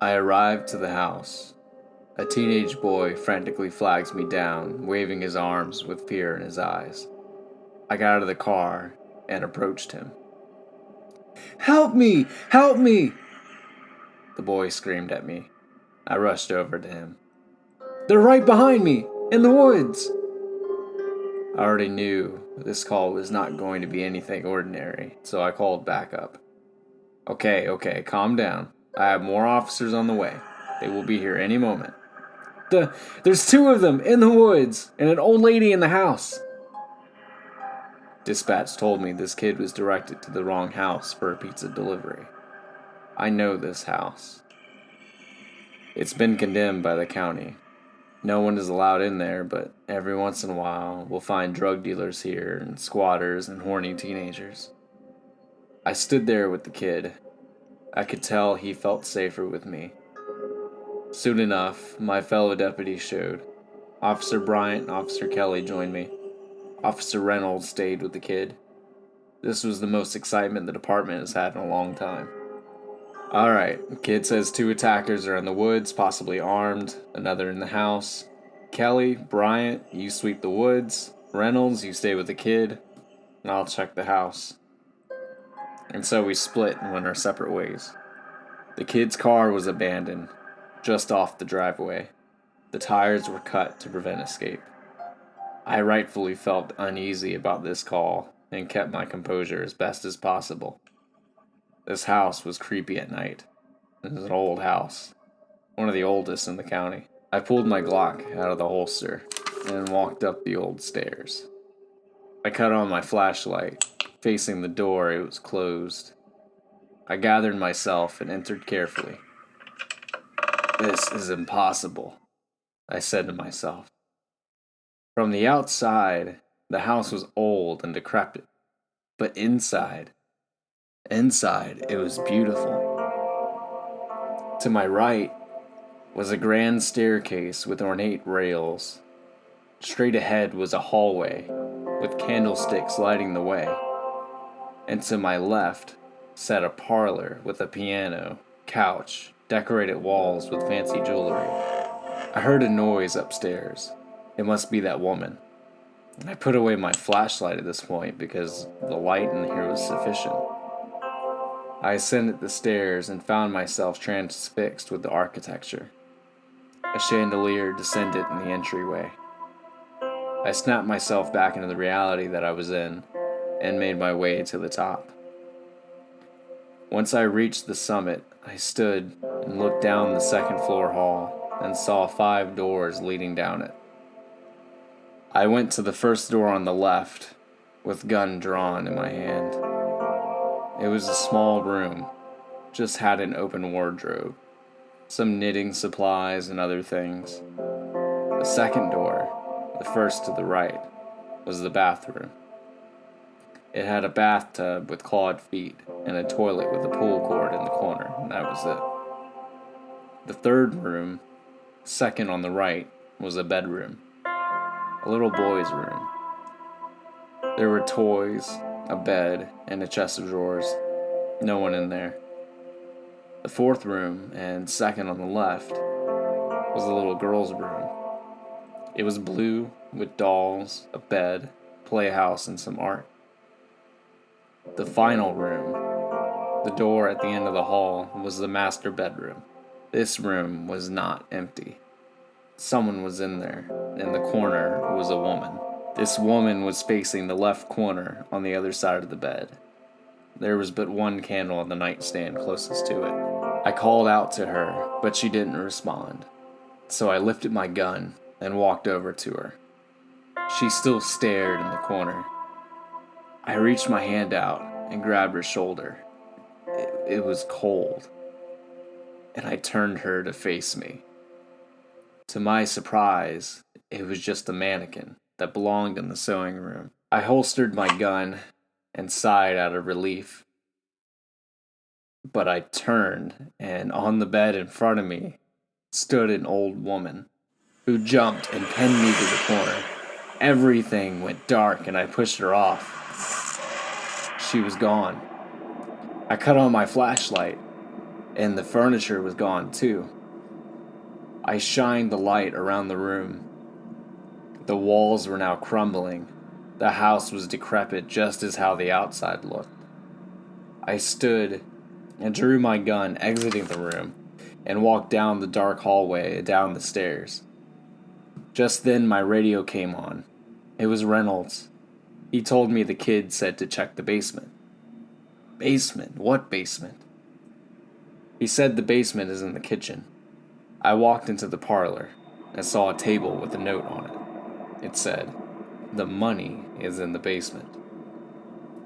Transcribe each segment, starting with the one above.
I arrived to the house. A teenage boy frantically flags me down, waving his arms with fear in his eyes. I got out of the car and approached him. "Help me! Help me!" The boy screamed at me. I rushed over to him. "They're right behind me, in the woods!" I already knew this call was not going to be anything ordinary, so I called backup. Okay, calm down. I have more officers on the way. They will be here any moment. There's two of them in the woods, and an old lady in the house. Dispatch told me this kid was directed to the wrong house for a pizza delivery. I know this house. It's been condemned by the county. No one is allowed in there, but every once in a while we'll find drug dealers here and squatters and horny teenagers. I stood there with the kid. I could tell he felt safer with me. Soon enough, my fellow deputies showed. Officer Bryant and Officer Kelly joined me. Officer Reynolds stayed with the kid. This was the most excitement the department has had in a long time. Alright, the kid says two attackers are in the woods, possibly armed, another in the house. Kelly, Bryant, you sweep the woods. Reynolds, you stay with the kid, and I'll check the house. And so we split and went our separate ways. The kid's car was abandoned, just off the driveway. The tires were cut to prevent escape. I rightfully felt uneasy about this call and kept my composure as best as possible. This house was creepy at night. It was an old house, one of the oldest in the county. I pulled my Glock out of the holster and walked up the old stairs. I cut on my flashlight. Facing the door, it was closed. I gathered myself and entered carefully. "This is impossible," I said to myself. From the outside, the house was old and decrepit, but inside, it was beautiful. To my right was a grand staircase with ornate rails. Straight ahead was a hallway with candlesticks lighting the way. And to my left sat a parlor with a piano, couch, decorated walls with fancy jewelry. I heard a noise upstairs. It must be that woman. I put away my flashlight at this point because the light in here was sufficient. I ascended the stairs and found myself transfixed with the architecture. A chandelier descended in the entryway. I snapped myself back into the reality that I was in and made my way to the top. Once I reached the summit, I stood and looked down the second floor hall and saw 5 doors leading down it. I went to the first door on the left, with gun drawn in my hand. It was a small room, just had an open wardrobe, some knitting supplies and other things. The second door, the first to the right, was the bathroom. It had a bathtub with clawed feet and a toilet with a pull cord in the corner, and that was it. The third room, second on the right, was a bedroom. A little boy's room. There were toys, a bed, and a chest of drawers. No one in there. The fourth room, and second on the left, was a little girl's room. It was blue, with dolls, a bed, playhouse, and some art. The final room, the door at the end of the hall, was the master bedroom. This room was not empty. Someone was in there. In the corner was a woman. This woman was facing the left corner on the other side of the bed. There was but one candle on the nightstand closest to it. I called out to her, but she didn't respond. So I lifted my gun and walked over to her. She still stared in the corner. I reached my hand out and grabbed her shoulder. It was cold, and I turned her to face me. To my surprise, it was just a mannequin that belonged in the sewing room. I holstered my gun and sighed out of relief. But I turned, and on the bed in front of me stood an old woman who jumped and pinned me to the corner. Everything went dark, and I pushed her off. She was gone. I cut on my flashlight. and the furniture was gone too. I shined the light around the room. The walls were now crumbling. The house was decrepit just as how the outside looked. I stood and drew my gun, exiting the room, and walked down the dark hallway and down the stairs. Just then my radio came on. It was Reynolds. He told me the kid said to check the basement. Basement? What basement? He said the basement is in the kitchen. I walked into the parlor and saw a table with a note on it. It said, "The money is in the basement."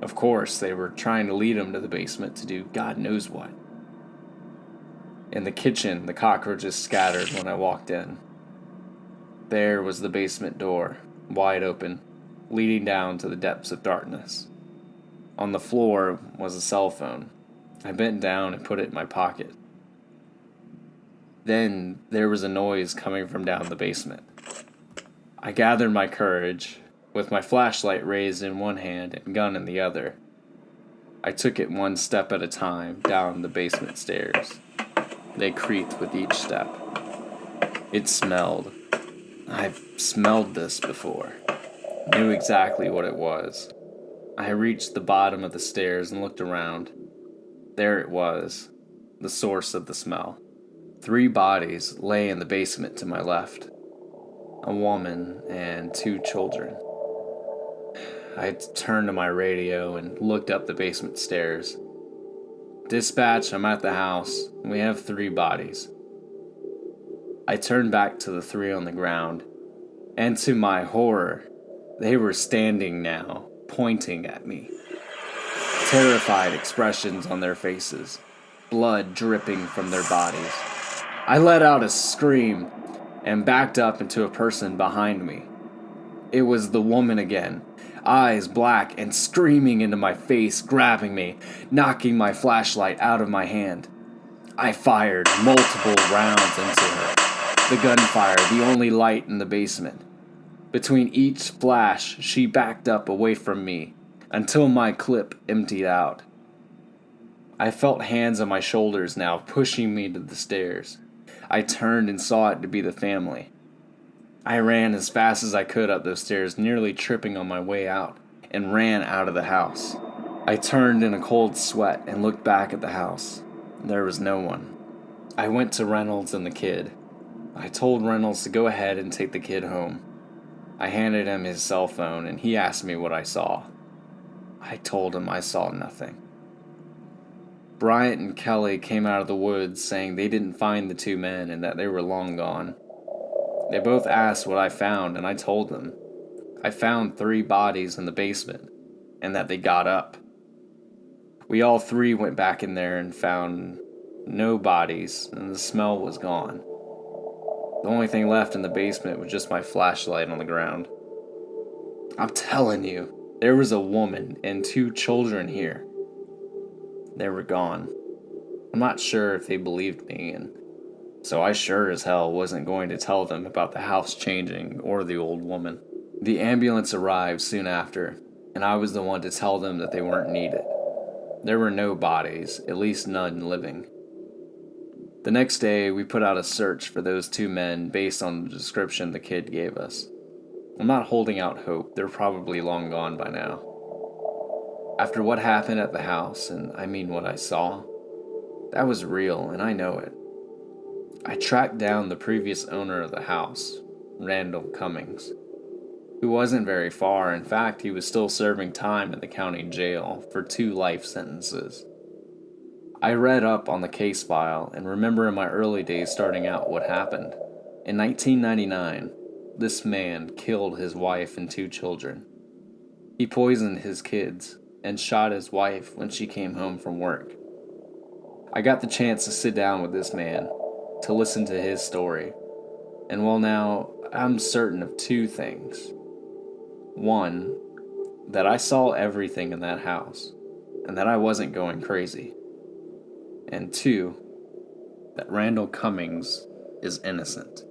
Of course, they were trying to lead him to the basement to do God knows what. In the kitchen, the cockroaches scattered when I walked in. There was the basement door, wide open, leading down to the depths of darkness. On the floor was a cell phone. I bent down and put it in my pocket. Then there was a noise coming from down the basement. I gathered my courage, with my flashlight raised in one hand and gun in the other. I took it one step at a time down the basement stairs. They creaked with each step. It smelled. I've smelled this before. Knew exactly what it was. I reached the bottom of the stairs and looked around. There it was, the source of the smell. 3 bodies lay in the basement to my left. A woman and 2 children. I turned to my radio and looked up the basement stairs. "Dispatch, I'm at the house. We have 3 bodies." I turned back to the 3 on the ground, and to my horror, they were standing now, pointing at me. Terrified expressions on their faces, blood dripping from their bodies. I let out a scream and backed up into a person behind me. It was the woman again, eyes black and screaming into my face, grabbing me, knocking my flashlight out of my hand. I fired multiple rounds into her. The gunfire, the only light in the basement. Between each flash, she backed up away from me until my clip emptied out. I felt hands on my shoulders now, pushing me to the stairs. I turned and saw it to be the family. I ran as fast as I could up those stairs, nearly tripping on my way out, and ran out of the house. I turned in a cold sweat and looked back at the house. There was no one. I went to Reynolds and the kid. I told Reynolds to go ahead and take the kid home. I handed him his cell phone and he asked me what I saw. I told him I saw nothing. Bryant and Kelly came out of the woods saying they didn't find the 2 men and that they were long gone. They both asked what I found, and I told them. I found 3 bodies in the basement, and that they got up. We all 3 went back in there and found no bodies, and the smell was gone. The only thing left in the basement was just my flashlight on the ground. I'm telling you, there was a woman and 2 children here. They were gone. I'm not sure if they believed me, and so I sure as hell wasn't going to tell them about the house changing or the old woman. The ambulance arrived soon after, and I was the one to tell them that they weren't needed. There were no bodies, at least none living. The next day, we put out a search for those 2 men based on the description the kid gave us. I'm not holding out hope, they're probably long gone by now. After what happened at the house, and I mean what I saw, that was real, and I know it. I tracked down the previous owner of the house, Randall Cummings, who wasn't very far. In fact, he was still serving time in the county jail for 2 life sentences. I read up on the case file and remember in my early days starting out what happened. In 1999, this man killed his wife and 2 children. He poisoned his kids and shot his wife when she came home from work. I got the chance to sit down with this man, to listen to his story, and well now, I'm certain of 2 things. 1, that I saw everything in that house, and that I wasn't going crazy. And 2, that Randall Cummings is innocent.